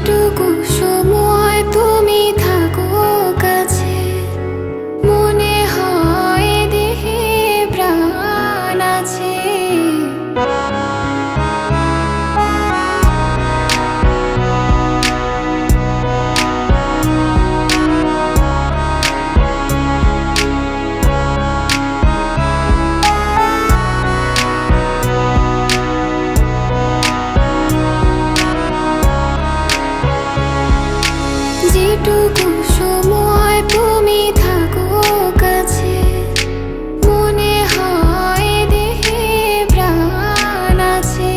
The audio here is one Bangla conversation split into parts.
যেটুকু সময় তুমি থাকো কাছে, মনে হয় দেহে প্রাণ আছে। যেটুকু সময় তুমি থাকো কাছে, মনে হয় দেহে প্রাণ আছে।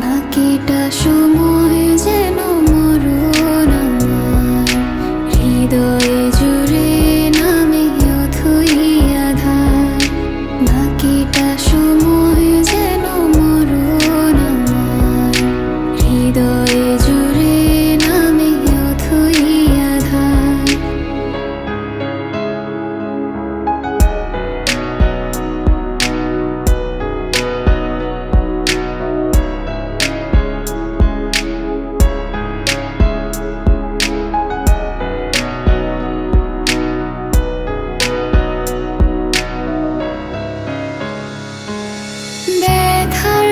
বাকিটা সময় যেন মরণ আমার, হৃদয়ে জুড়ে নামে অথই আধার। বাকিটা সময় যেন মরণ আমার, হৃদয়ে জুড়ে নামে অথই আধার। ব্যথার